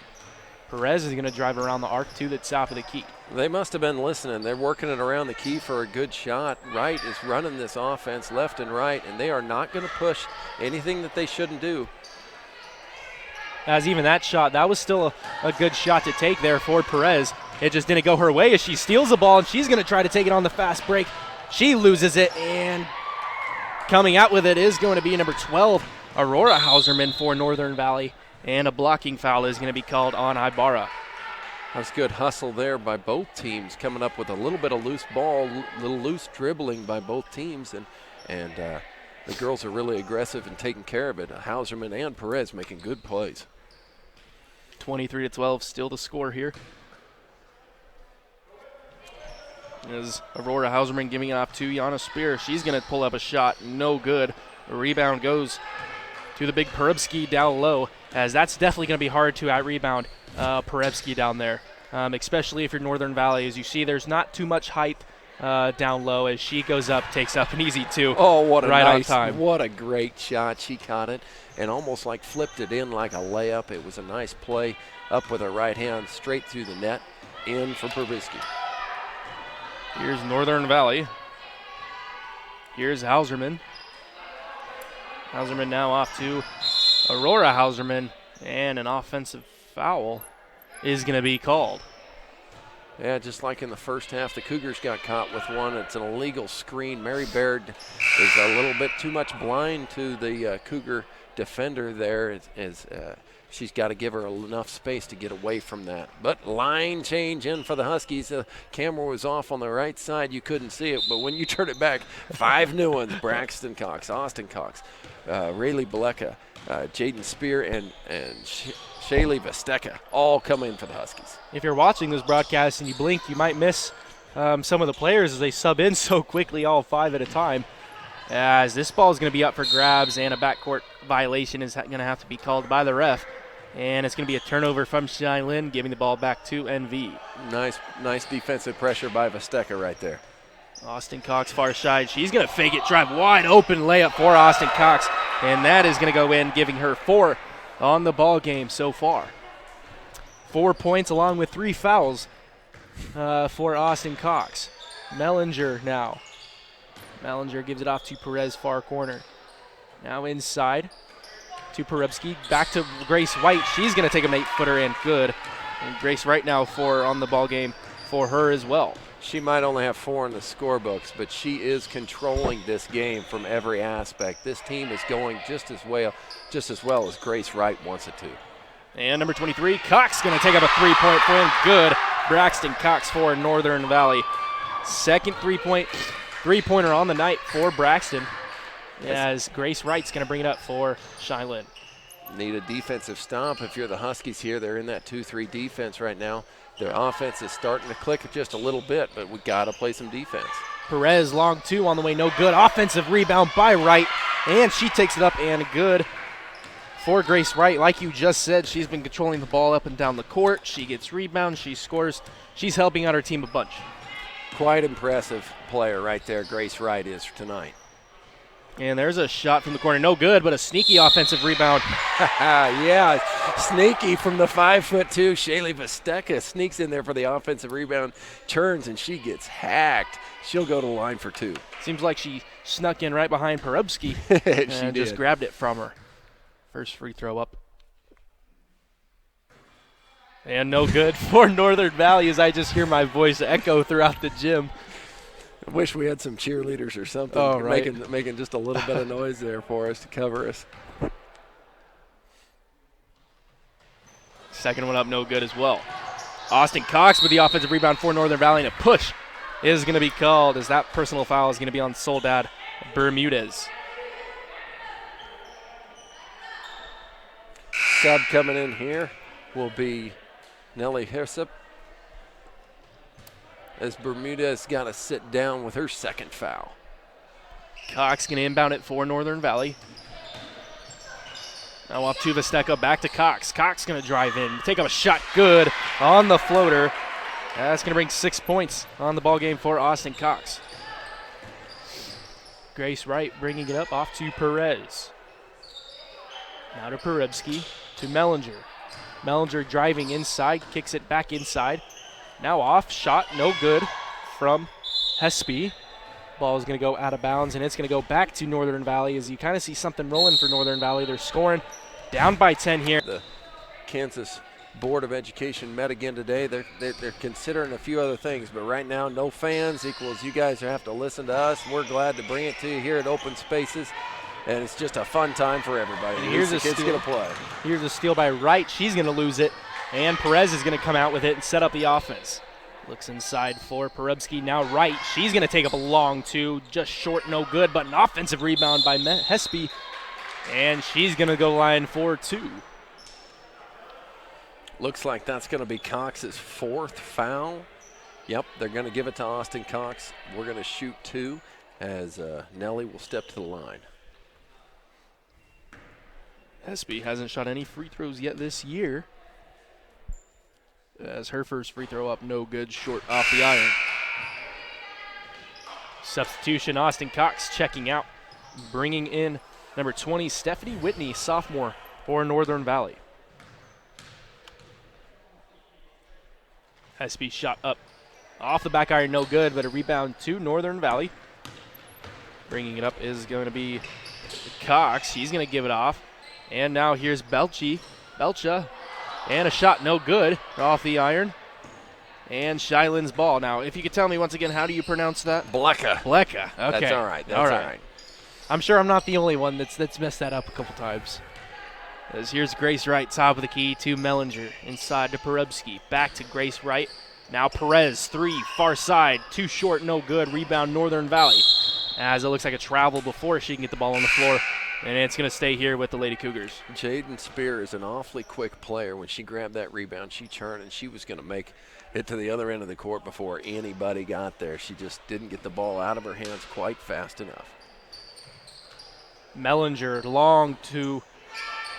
Perez is going to drive around the arc to the top of the key. They must have been listening. They're working it around the key for a good shot. Wright is running this offense left and right, and they are not going to push anything that they shouldn't do. As even that shot, that was still a good shot to take there for Perez. It just didn't go her way as she steals the ball, and she's going to try to take it on the fast break. She loses it, and coming out with it is going to be number 12, Aurora Hauserman for Northern Valley, and a blocking foul is going to be called on Ibarra. That's good hustle there by both teams, coming up with a little bit of loose ball, little loose dribbling by both teams, and the girls are really aggressive and taking care of it. Hauserman and Perez making good plays. 23-12, still the score here. Is Aurora Hauserman giving it off to Yana Spear. She's going to pull up a shot, no good. A rebound goes to the big Perubsky down low, as that's definitely going to be hard to out-rebound Perubsky down there, especially if you're Northern Valley. As you see, there's not too much height down low. As she goes up, takes up an easy two. Oh, what a right nice, on time. What a great shot. She caught it and almost like flipped it in like a layup. It was a nice play up with her right hand, straight through the net, in for Perubsky. Here's Northern Valley. Here's Hauserman. Hauserman now off to Aurora Hauserman, and an offensive foul is going to be called. Yeah, just like in the first half, the Cougars got caught with one. It's an illegal screen. Mary Baird is a little bit too much blind to the Cougar defender there. She's got to give her enough space to get away from that. But line change in for the Huskies. The camera was off on the right side. You couldn't see it. But when you turn it back, 5 new ones. Braxton Cox, Austin Cox, Rayleigh Baleka, Jaden Spear, and Cheylin Vesteca all come in for the Huskies. If you're watching this broadcast and you blink, you might miss some of the players as they sub in so quickly, all 5 at a time. As this ball is going to be up for grabs, and a backcourt violation is going to have to be called by the ref. And it's going to be a turnover from Cheylin, giving the ball back to NV. Nice defensive pressure by Vesteca right there. Austin Cox far side. She's going to fake it, drive wide open layup for Austin Cox. And that is going to go in, giving her 4 on the ball game so far. 4 points along with 3 fouls for Austin Cox. Mellinger now. Mellinger gives it off to Perez, far corner. Now inside to Perubsky. Back to Grace White. She's going to take a 8-footer and good. And Grace White now 4 on the ball game for her as well. She might only have 4 in the scorebooks, but she is controlling this game from every aspect. This team is going just as well as Grace Wright wants it to. And number 23, Cox going to take up a 3-point win. Good. Braxton Cox for Northern Valley. Second three-pointer on the night for Braxton, as Grace Wright's going to bring it up for Cheylin. Need a defensive stop if you're the Huskies here. They're in that 2-3 defense right now. Their offense is starting to click just a little bit, but we got to play some defense. Perez, long 2 on the way, no good. Offensive rebound by Wright, and she takes it up and good for Grace Wright. Like you just said, she's been controlling the ball up and down the court. She gets rebounds, she scores. She's helping out her team a bunch. Quite impressive player right there, Grace Wright is tonight. And there's a shot from the corner, no good, but a sneaky offensive rebound. Yeah, sneaky from the 5'2". Cheylin Vesteca sneaks in there for the offensive rebound, turns, and she gets hacked. She'll go to the line for 2. Seems like she snuck in right behind Perubsky and just grabbed it from her. First free throw up. And no good for Northern Valley, as I just hear my voice echo throughout the gym. I wish we had some cheerleaders or something making just a little bit of noise there for us to cover us. Second one up, no good as well. Austin Cox with the offensive rebound for Northern Valley, and a push is going to be called, as that personal foul is going to be on Soledad Bermudez. Sub coming in here will be Nellie Hirsip, as Bermudez got to sit down with her second foul. Cox going to inbound it for Northern Valley. Now off to Vesteca, back to Cox. Cox going to drive in, take up a shot, good on the floater. That's going to bring 6 points on the ball game for Austin Cox. Grace Wright bringing it up off to Perez. Now to Perubsky, to Mellinger. Mellinger driving inside, kicks it back inside. Now off, shot, no good from Hespy. Ball is going to go out of bounds, and it's going to go back to Northern Valley, as you kind of see something rolling for Northern Valley. They're scoring down by 10 here. The Kansas Board of Education met again today. They're considering a few other things, but right now no fans equals you guys have to listen to us. We're glad to bring it to you here at Open Spaces, and it's just a fun time for everybody. And here's the kids going to play. Here's a steal by Wright. She's going to lose it, and Perez is going to come out with it and set up the offense. Looks inside for Perubsky. Now Wright. She's going to take up a long 2, just short, no good, but an offensive rebound by Hespy, and she's going to go line for 2. Looks like that's going to be Cox's 4th foul. Yep, they're going to give it to Austin Cox. We're going to shoot 2 as Nellie will step to the line. Hespy hasn't shot any free throws yet this year, as her first free throw up, no good, short off the iron. Substitution, Austin Cox checking out, bringing in number 20, Stephanie Whitney, sophomore for Northern Valley. Hespy shot up off the back iron, no good, but a rebound to Northern Valley. Bringing it up is going to be Cox. He's going to give it off. And now here's Belcha, and a shot no good off the iron. And Cheylin's ball. Now, if you could tell me once again, how do you pronounce that? Blecka. Blecka. Okay. That's all right. That's all all right. right. I'm sure I'm not the only one that's messed that up a couple times. As here's Grace Wright, top of the key to Mellinger. Inside to Perubsky. Back to Grace Wright. Now Perez, 3, far side. Too short, no good. Rebound, Northern Valley. As it looks like a travel before she can get the ball on the floor. And it's going to stay here with the Lady Cougars. Jaden Spear is an awfully quick player. When she grabbed that rebound, she turned, and she was going to make it to the other end of the court before anybody got there. She just didn't get the ball out of her hands quite fast enough. Mellinger, long to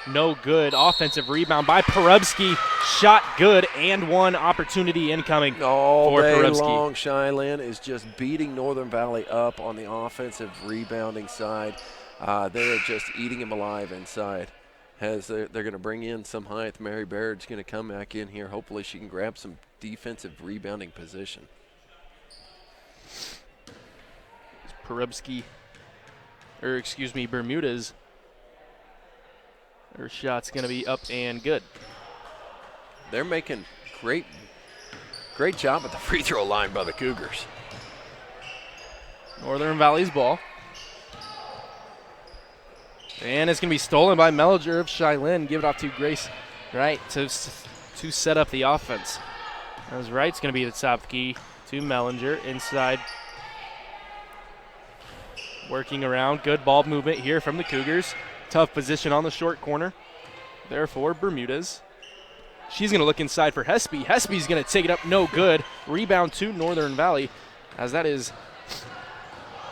no good. Offensive rebound by Perubsky. Shot good, and one opportunity incoming All for day Perubsky. long, Cheylin is just beating Northern Valley up on the offensive rebounding side. They're just eating him alive inside. As they're going to bring in some height. Mary Baird's going to come back in here. Hopefully she can grab some defensive rebounding position. Perubsky, or excuse me, Bermudez. Her shot's going to be up and good. They're making great job at the free throw line by the Cougars. Northern Valley's ball. And it's going to be stolen by Mellinger of Cheylin. Give it off to Grace Wright to set up the offense. As Wright's going to be the top key to Mellinger inside. Working around. Good ball movement here from the Cougars. Tough position on the short corner. Therefore, Bermudez. She's going to look inside for Hespy. Hespy's going to take it up, no good. Rebound to Northern Valley, as that is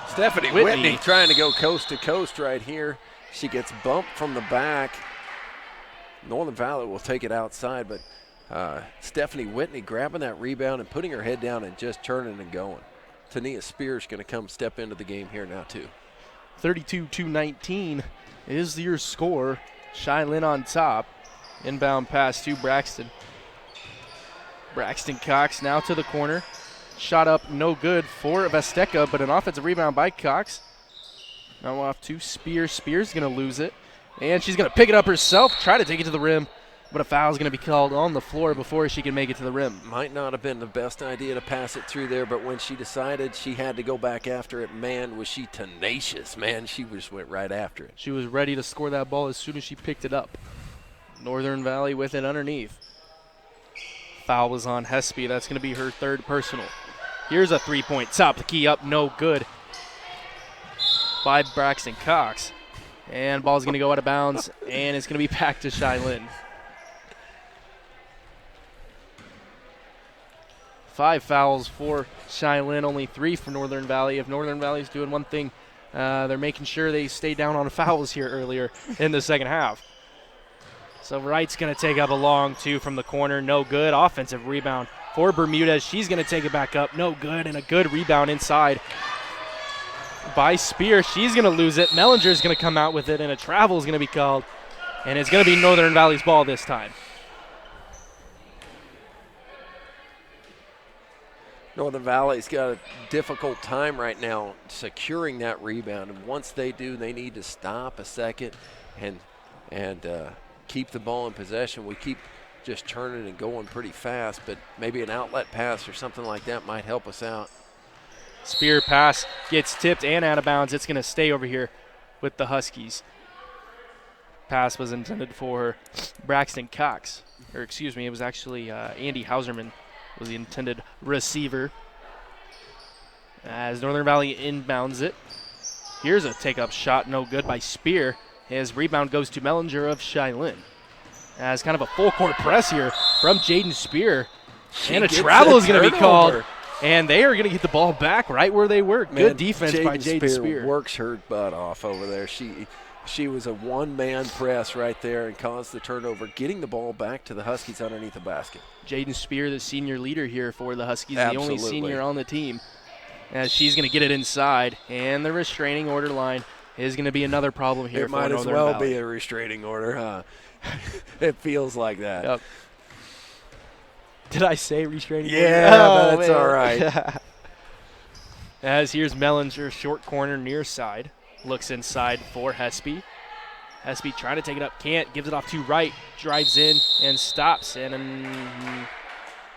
Stephanie Whitney trying to go coast to coast right here. She gets bumped from the back. Northern Valley will take it outside, but Stephanie Whitney grabbing that rebound and putting her head down and just turning and going. Tania Spears going to come step into the game here now too. 32-19 is your score. Cheylin on top. Inbound pass to Braxton. Braxton Cox now to the corner. Shot up, no good for Vesteca, but an offensive rebound by Cox. Now off to Spears. Spears going to lose it. And she's going to pick it up herself, try to take it to the rim. But a foul is going to be called on the floor before she can make it to the rim. Might not have been the best idea to pass it through there, but when she decided she had to go back after it, man, was she tenacious. Man, she just went right after it. She was ready to score that ball as soon as she picked it up. Northern Valley with it underneath. Foul was on Hespy. That's going to be her third personal. Here's a three-point top. The key up, no good by Braxton Cox. And ball's going to go out of bounds, and it's going to be back to Cheylin. 5 fouls for Cheylin, only 3 for Northern Valley. If Northern Valley's doing one thing, they're making sure they stay down on fouls here earlier in the second half. So Wright's going to take up a long 2 from the corner, no good. Offensive rebound for Bermudez. She's going to take it back up, no good, and a good rebound inside by Spear. She's going to lose it. Mellinger's going to come out with it, and a travel is going to be called, and it's going to be Northern Valley's ball this time. Northern Valley's got a difficult time right now securing that rebound, and once they do, they need to stop a second and keep the ball in possession. We keep just turning and going pretty fast, but maybe an outlet pass or something like that might help us out. Spear pass gets tipped and out of bounds. It's going to stay over here with the Huskies. Pass was intended for Braxton Cox. Or excuse me, it was actually Andy Hauserman was the intended receiver. As Northern Valley inbounds it. Here's a take-up shot, no good by Spear. His rebound goes to Mellinger of Cheylin. As kind of a full-court press here from Jaden Spear. And a travel is going to be called. And they are going to get the ball back right where they were. Good defense by Jaden Spear. Works her butt off over there. She was a one-man press right there and caused the turnover, getting the ball back to the Huskies underneath the basket. Jaden Spear, the senior leader here for the Huskies, Absolutely. the only senior on the team. As she's going to get it inside, and the restraining order line is going to be another problem here it for might Northern as well Valley. be a restraining order, huh? It feels like that. Yep. Did I say restraining order? Yeah, that's all right. As here's Mellinger, short corner near side. Looks inside for Hespy. Hespy trying to take it up, can't. Gives it off to Wright. Drives in and stops. And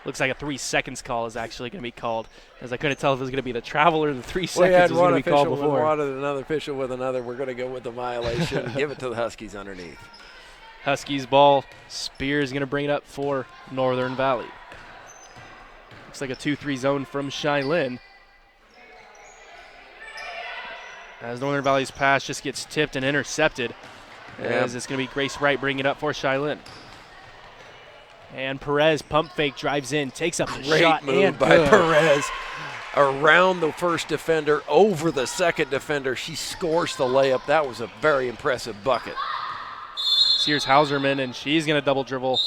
Looks like a 3 seconds call is actually going to be called, as I couldn't tell if it was going to be the travel or the 3 We seconds had was one going to be called official with before. one and another official with another. We're going to go with the violation. Give it to the Huskies underneath. Huskies ball. Spears going to bring it up for Northern Valley. Looks like a 2-3 zone from Cheylin. As Northern Valley's pass just gets tipped and intercepted. As it's going to be Grace Wright bringing it up for Cheylin. And Perez pump fake, drives in, takes up the Great shot, move and by good. Perez. Around the first defender, over the second defender. She scores the layup. That was a very impressive bucket. Here's Hauserman, and she's going to double dribble.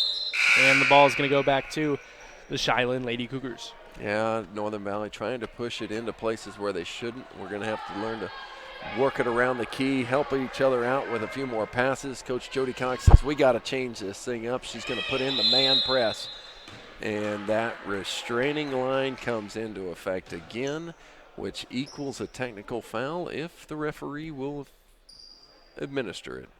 And the ball is going to go back to the Cheylin Lady Cougars. Yeah, Northern Valley trying to push it into places where they shouldn't. We're going to have to learn to work it around the key, help each other out with a few more passes. Coach Jody Cox says, we got to change this thing up. She's going to put in the man press. And that restraining line comes into effect again, which equals a technical foul if the referee will administer it.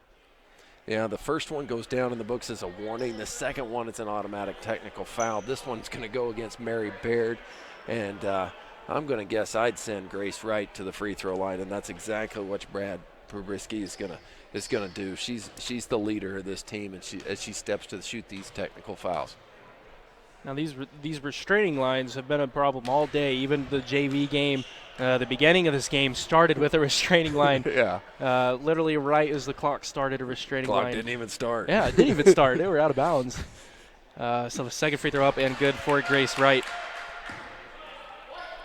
Yeah, the first one goes down in the books as a warning. The second one is an automatic technical foul. This one's going to go against Mary Baird. And I'm going to guess I'd send Grace Wright to the free throw line, and that's exactly what Brad Pobrisky is going to do. She's the leader of this team, and as she steps to shoot these technical fouls. Now these restraining lines have been a problem all day. Even the JV game, the beginning of this game started with a restraining line. Yeah. Literally right as the clock started, a restraining line. Clock didn't even start. Yeah, it didn't even start. They were out of bounds. So the second free throw up and good for Grace Wright.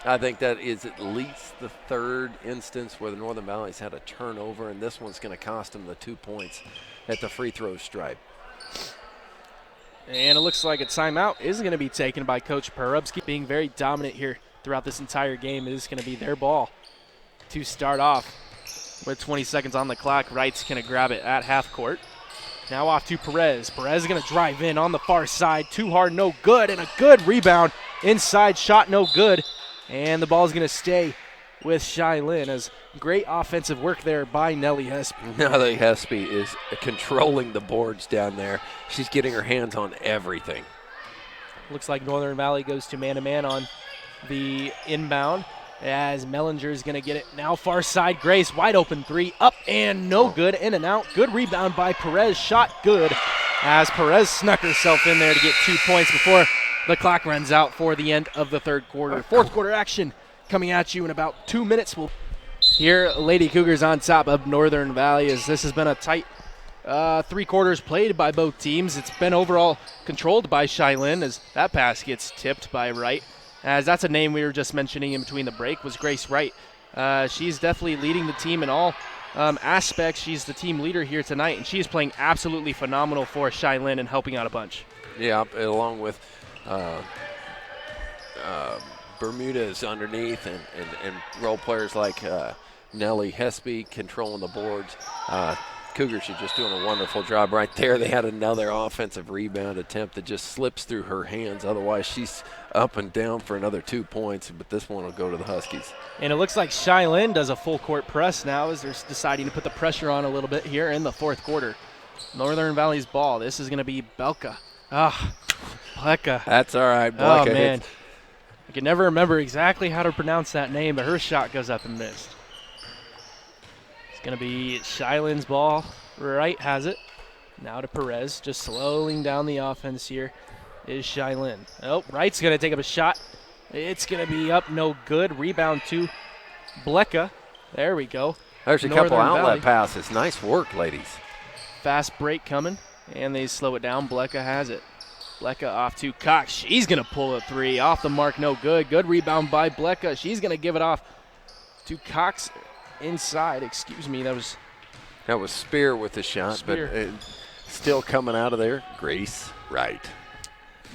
I think that is at least the third instance where the Northern Valley's had a turnover, and this one's going to cost them the 2 points at the free throw stripe. And it looks like a timeout is going to be taken by Coach Perubsky, being very dominant here throughout this entire game. It is going to be their ball to start off with 20 seconds on the clock. Wright's going to grab it at half court. Now off to Perez. Perez is going to drive in on the far side. Too hard, no good, and a good rebound. Inside shot, no good. And the ball is going to stay with Cheylin as great offensive work there by Nellie Hespy. Nellie Hespy is controlling the boards down there. She's getting her hands on everything. Looks like Northern Valley goes to man-to-man on the inbound as Mellinger is going to get it. Now far side, Grace, wide open three, up and no good, in and out. Good rebound by Perez, shot good as Perez snuck herself in there to get 2 points before the clock runs out for the end of the third quarter. Fourth quarter action coming at you in about 2 minutes. We'll hear Lady Cougars on top of Northern Valley as this has been a tight 3 quarters played by both teams. It's been overall controlled by Cheylin as that pass gets tipped by Wright. As that's a name we were just mentioning in between the break was Grace Wright. She's definitely leading the team in all aspects. She's the team leader here tonight, and she's playing absolutely phenomenal for Cheylin and helping out a bunch. Yeah, along with Bermudez underneath and role players like Nellie Hespy controlling the boards. Cougars are just doing a wonderful job right there. They had another offensive rebound attempt that just slips through her hands. Otherwise, she's up and down for another 2 points, but this one will go to the Huskies. And it looks like Cheylin does a full court press now as they're deciding to put the pressure on a little bit here in the fourth quarter. Northern Valley's ball. This is going to be Belka. Belka. That's all right, Belka. Oh, man. I can never remember exactly how to pronounce that name, but her shot goes up and missed. It's going to be Cheylin's ball. Wright has it. Now to Perez, just slowing down the offense here is Cheylin. Oh, Wright's going to take up a shot. It's going to be up, no good. Rebound to Belka. There we go. There's a couple outlet passes. Nice work, ladies. Fast break coming, and they slow it down. Belka has it. Belka off to Cox. She's going to pull a three. Off the mark, no good. Good rebound by Belka. She's going to give it off to Cox inside. Excuse me, that was Spear with the shot, Spear. But still coming out of there. Grace Wright.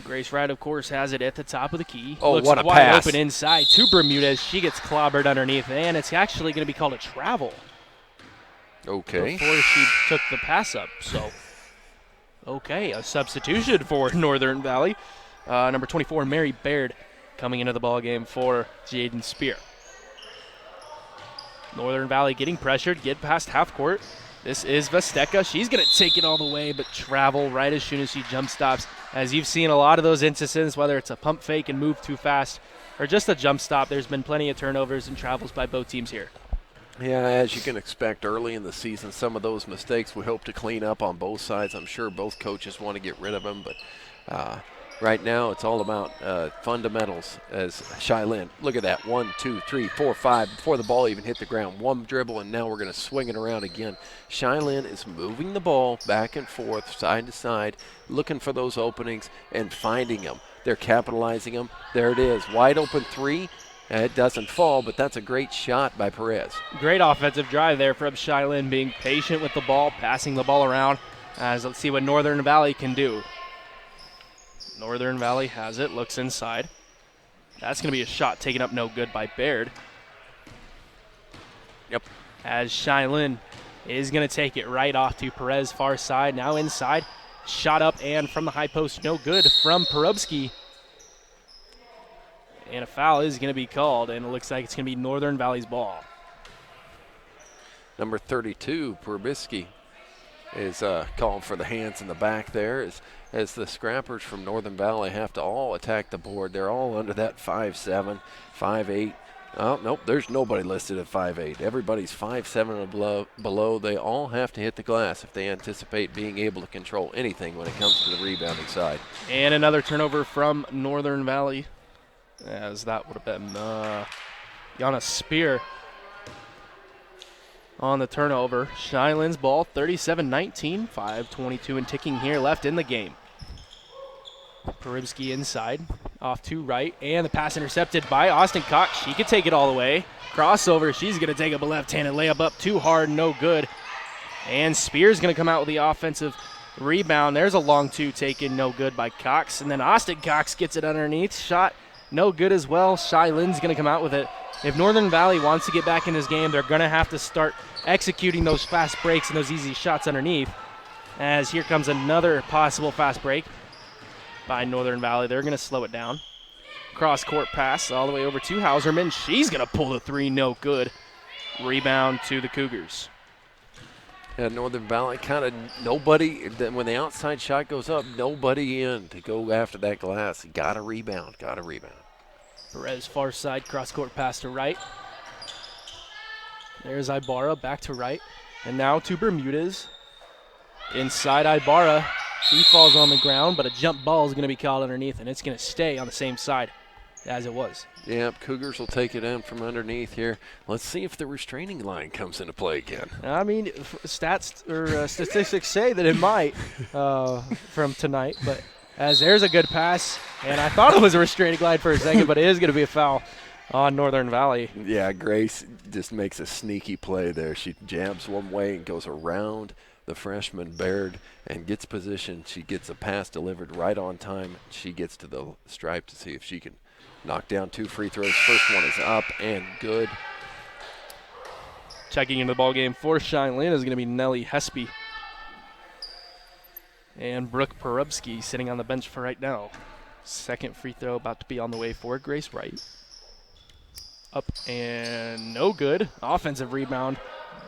Grace Wright, of course, has it at the top of the key. Oh, Looks what a wide pass. open inside to Bermudez. She gets clobbered underneath, and it's actually going to be called a travel. Okay. Before she took the pass up, so okay, a substitution for Northern Valley. Number 24, Mary Baird, coming into the ball game for Jaden Spear. Northern Valley getting pressured, get past half court. This is Vesteka. She's going to take it all the way, but travel right as soon as she jump stops As you've seen a lot of those instances, whether it's a pump fake and move too fast or just a jump stop, there's been plenty of turnovers and travels by both teams here. Yeah, as you can expect early in the season, some of those mistakes we hope to clean up on both sides. I'm sure both coaches want to get rid of them, but right now it's all about fundamentals as Cheylin. Look at that, 1, 2, 3, 4, 5, before the ball even hit the ground. One dribble, and now we're going to swing it around again. Cheylin is moving the ball back and forth, side to side, looking for those openings and finding them. They're capitalizing them. There it is, wide open three. It doesn't fall, but that's a great shot by Perez. Great offensive drive there from Cheylin, being patient with the ball, passing the ball around. As let's see what Northern Valley can do. Northern Valley has it, looks inside. That's going to be a shot taken up no good by Baird. Yep. As Cheylin is going to take it right off to Perez, far side, now inside. Shot up and from the high post, no good from Perubsky. And a foul is going to be called, and it looks like it's going to be Northern Valley's ball. Number 32, Perubsky, is calling for the hands in the back there as the scrappers from Northern Valley have to all attack the board. They're all under that 5'7", 5'8". Oh, nope, there's nobody listed at 5'8". Everybody's 5'7" or below. They all have to hit the glass if they anticipate being able to control anything when it comes to the rebounding side. And another turnover from Northern Valley, as that would have been Yana Spear on the turnover. Cheylin's ball, 37-19, 5:22 and ticking here left in the game. Peribsky inside, off to right, and the pass intercepted by Austin Cox. She could take it all the way. Crossover, she's going to take up a left-handed layup up too hard, no good. And Spear's going to come out with the offensive rebound. There's a long two taken, no good by Cox. And then Austin Cox gets it underneath, shot no good as well. Cheylin's going to come out with it. If Northern Valley wants to get back in this game, they're going to have to start executing those fast breaks and those easy shots underneath. As here comes another possible fast break by Northern Valley. They're going to slow it down. Cross-court pass all the way over to Hauserman. She's going to pull the three, no good. Rebound to the Cougars. Yeah, Northern Valley kind of nobody, when the outside shot goes up, nobody in to go after that glass. Got a rebound, got a rebound. Perez far side, cross-court pass to right. There's Ibarra back to right. And now to Bermudez. Inside Ibarra. She falls on the ground, but a jump ball is going to be called underneath, and it's going to stay on the same side as it was. Yep, Cougars will take it in from underneath here. Let's see if the restraining line comes into play again. I mean, statistics say that it might from tonight, but as there's a good pass, and I thought it was a restraining line for a second, but it is going to be a foul on Northern Valley. Yeah, Grace just makes a sneaky play there. She jabs one way and goes around the freshman Baird and gets position. She gets a pass delivered right on time. She gets to the stripe to see if she can knock down two free throws. First one is up and good. Checking into the ball game for Cheylin is going to be Nellie Hespy. And Brooke Perubsky sitting on the bench for right now. Second free throw about to be on the way for Grace Wright. Up and no good. Offensive rebound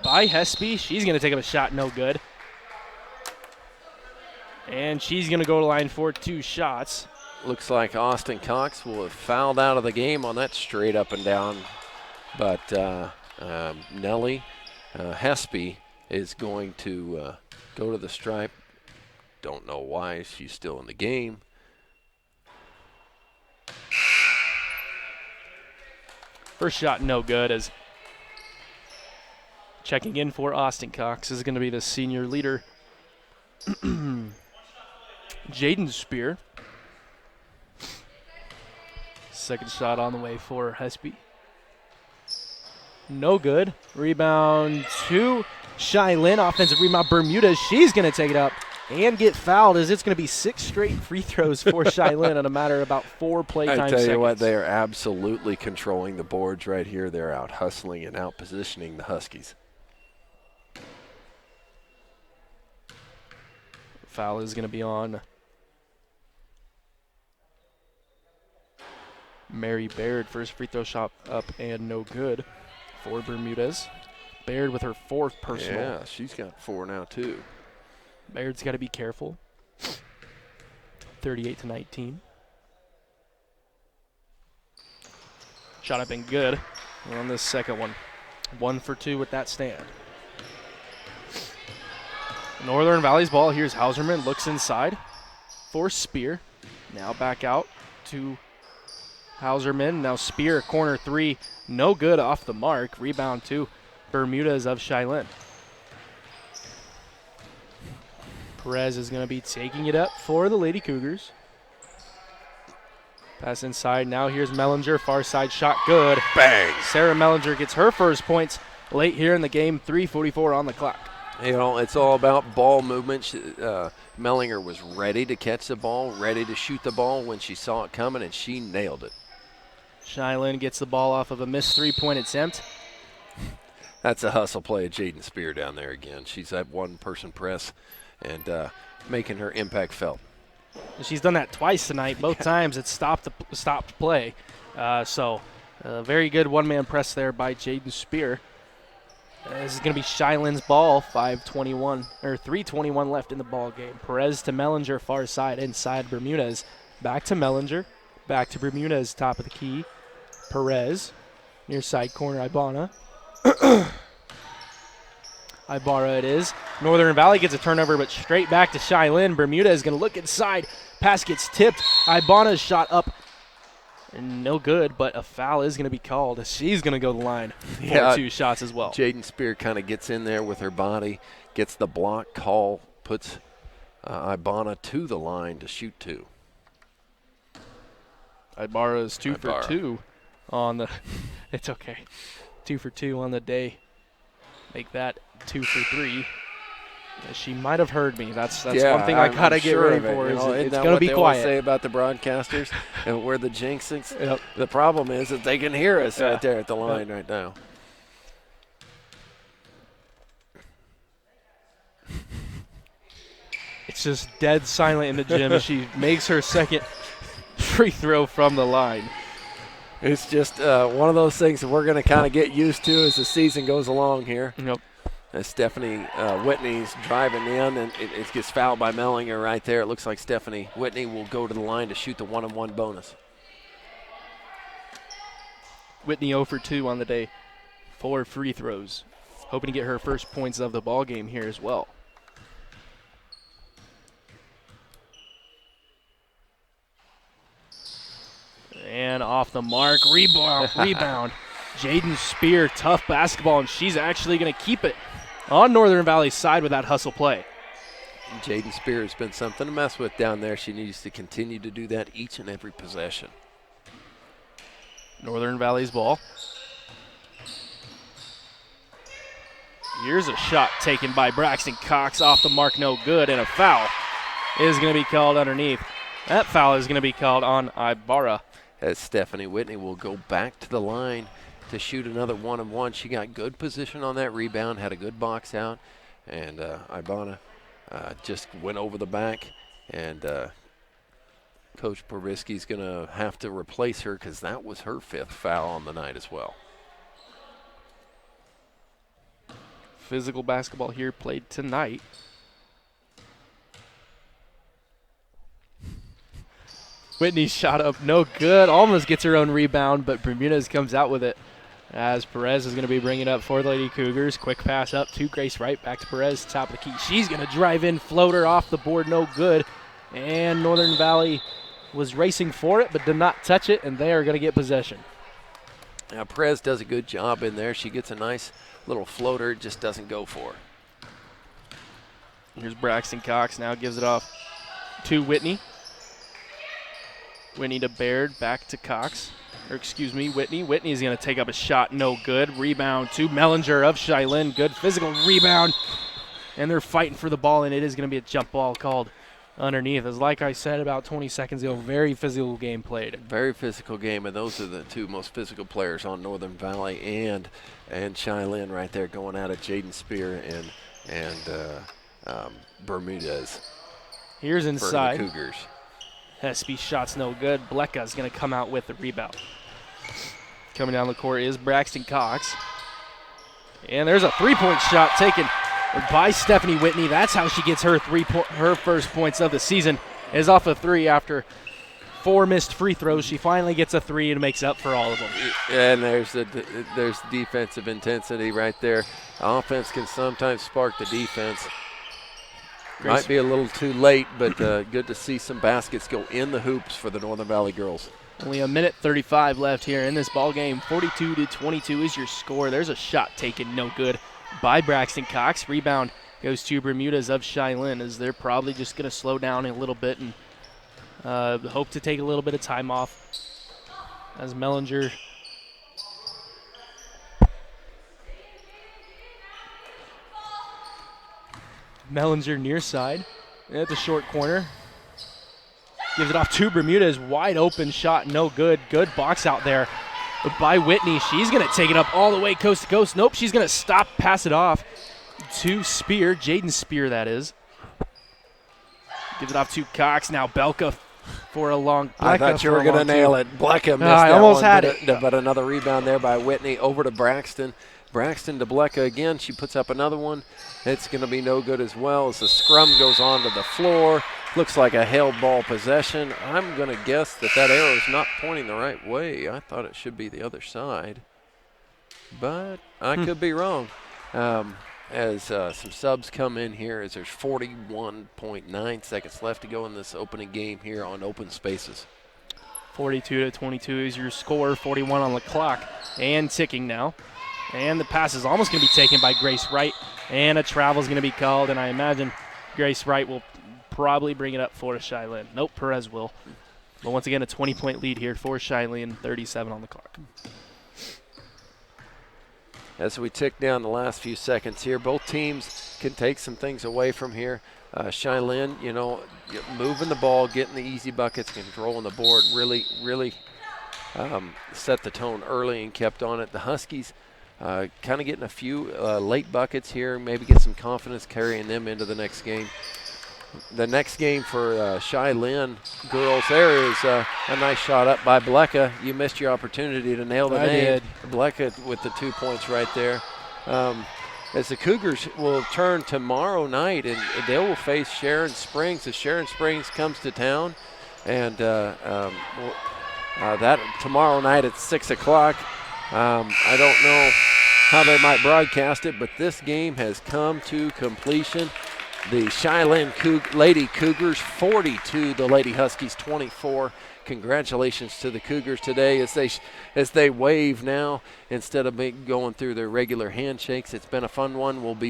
by Hespy. She's going to take up a shot, no good. And she's going to go to line for two shots. Looks like Austin Cox will have fouled out of the game on that straight up and down. But Nellie Hespy is going to go to the stripe. Don't know why she's still in the game. First shot, no good, as checking in for Austin Cox is going to be the senior leader, Jaden Spear. Second shot on the way for Hespy. No good. Rebound to Cheylin. Offensive rebound, Bermudez. She's going to take it up and get fouled, as it's going to be 6 straight free throws for Cheylin in a matter of about 4 playtime seconds. I tell you what, they are absolutely controlling the boards right here. They're out hustling and out positioning the Huskies. Foul is going to be on Mary Baird. First free throw shot up and no good for Bermudez. Baird with her 4th personal. Yeah, she's got 4 now too. Baird's got to be careful. 38-19. Shot up and good on this second one. 1 for 2 with that stand. Northern Valley's ball. Here's Hauserman. Looks inside for Spear. Now back out to Hauserman. Now Spear, corner 3. No good, off the mark. Rebound to Bermudez of Cheylin. Perez is going to be taking it up for the Lady Cougars. Pass inside. Now here's Mellinger. Far side shot. Good. Bang. Sarah Mellinger gets her first points late here in the game. 3:44 on the clock. You know, it's all about ball movement. Mellinger was ready to catch the ball, ready to shoot the ball when she saw it coming, and she nailed it. Cheylin gets the ball off of a missed 3-point attempt. That's a hustle play of Jaden Spear down there again. She's at one-person press and making her impact felt. She's done that twice tonight. Both times it's stopped play. So very good one-man press there by Jaden Spear. This is going to be Cheylin's ball. 3:21 left in the ball game. Perez to Mellinger, far side, inside Bermudez. Back to Mellinger. Back to Bermudez, top of the key. Perez, near side corner, Ibana. Ibarra it is. Northern Valley gets a turnover, but straight back to Cheylin. Bermudez is going to look inside. Pass gets tipped. Ibana's shot up. And no good, but a foul is going to be called. She's going to go to the line for 2 shots as well. Jaden Spear kind of gets in there with her body, gets the block call, puts Ibana to the line to shoot 2. Ibarra is 2 for 2 on the – it's okay. 2 for 2 on the day. Make that 2 for 3. She might have heard me. That's one thing I gotta get ready for. It's gonna be quiet. Say about the broadcasters and we're the jinxings. Yep. The problem is that they can hear us right there at the line right now. It's just dead silent in the gym as she makes her second free throw from the line. It's just one of those things that we're going to kind of get used to as the season goes along here. Yep. As Stephanie Whitney's driving in, and it gets fouled by Mellinger right there. It looks like Stephanie Whitney will go to the line to shoot the 1-on-1 bonus. Whitney 0 for 2 on the day. 4 free throws. Hoping to get her first points of the ball game here as well. And off the mark, rebound. Jaden Spear, tough basketball, and she's actually going to keep it on Northern Valley's side with that hustle play. Jaden Spear has been something to mess with down there. She needs to continue to do that each and every possession. Northern Valley's ball. Here's a shot taken by Braxton Cox, off the mark, no good, and a foul is going to be called underneath. That foul is going to be called on Ibarra. As Stephanie Whitney will go back to the line to shoot another 1-on-1. She got good position on that rebound, had a good box out, and Ibana just went over the back, and Coach Porisky's going to have to replace her because that was her 5th foul on the night as well. Physical basketball here played tonight. Whitney's shot up, no good. Almost gets her own rebound, but Bermudez comes out with it. As Perez is going to be bringing up for the Lady Cougars. Quick pass up to Grace Wright, back to Perez, top of the key. She's going to drive in, floater off the board, no good. And Northern Valley was racing for it, but did not touch it, and they are going to get possession. Now Perez does a good job in there. She gets a nice little floater, just doesn't go for her. Here's Braxton Cox, now gives it off to Whitney. Whitney to Baird, back to Cox. Whitney. Whitney's going to take up a shot, no good. Rebound to Mellinger of Cheylin. Good physical rebound. And they're fighting for the ball, and it is going to be a jump ball called underneath. As like I said about 20 seconds ago, very physical game played. Very physical game, and those are the 2 most physical players on Northern Valley and Cheylin right there, going out at Jaden Spear and Bermudez. Here's inside. For the Cougars. Hespe's shot's no good. Blecka's going to come out with the rebound. Coming down the court is Braxton Cox. And there's a 3-point shot taken by Stephanie Whitney. That's how she gets her first points of the season. is off a 3 after 4 missed free throws. She finally gets a 3 and makes up for all of them. And there's defensive intensity right there. Offense can sometimes spark the defense. Might be a little too late, but good to see some baskets go in the hoops for the Northern Valley girls. Only a minute 35 left here in this ball game. 42-22 is your score. There's a shot taken, no good by Braxton Cox. Rebound goes to Bermuda's of Cheylin, as they're probably just going to slow down a little bit and hope to take a little bit of time off as Mellinger near side at the short corner. Gives it off to Bermuda's. Wide open shot, no good. Good box out there by Whitney. She's going to take it up all the way coast to coast. Nope, she's going to stop, pass it off to Spear. Jaden Spear, that is. Gives it off to Cox. Now Belka for a long. I thought you were going to nail it. Bleka missed I that almost one, had it. But another rebound there by Whitney over to Braxton. Braxton to Bleka again. She puts up another one. It's going to be no good as well as the scrum goes onto the floor. Looks like a held ball possession. I'm going to guess that arrow is not pointing the right way. I thought it should be the other side, but I could be wrong. As some subs come in here, as there's 41.9 seconds left to go in this opening game here on Open Spaces. 42-22 is your score. 41 on the clock and ticking now. And the pass is almost going to be taken by Grace Wright, and a travel is going to be called, and I imagine Grace Wright will probably bring it up for Cheylin. Nope, Perez will. But once again, a 20-point lead here for Cheylin, 37 on the clock. As we tick down the last few seconds here, both teams can take some things away from here. Cheylin, moving the ball, getting the easy buckets, controlling the board, really set the tone early and kept on it. The Huskies kind of getting a few late buckets here, maybe get some confidence carrying them into the next game. The next game for Cheylin girls, there is a nice shot up by Bleka. You missed your opportunity to nail the name. Bleka with the 2 points right there. As the Cougars will turn tomorrow night, and they will face Sharon Springs as Sharon Springs comes to town. And that tomorrow night at 6 o'clock. I don't know how they might broadcast it, but this game has come to completion. The Cheylin Lady Cougars 42, the Lady Huskies 24. Congratulations to the Cougars today as they wave now instead of going through their regular handshakes. It's been a fun one. We'll be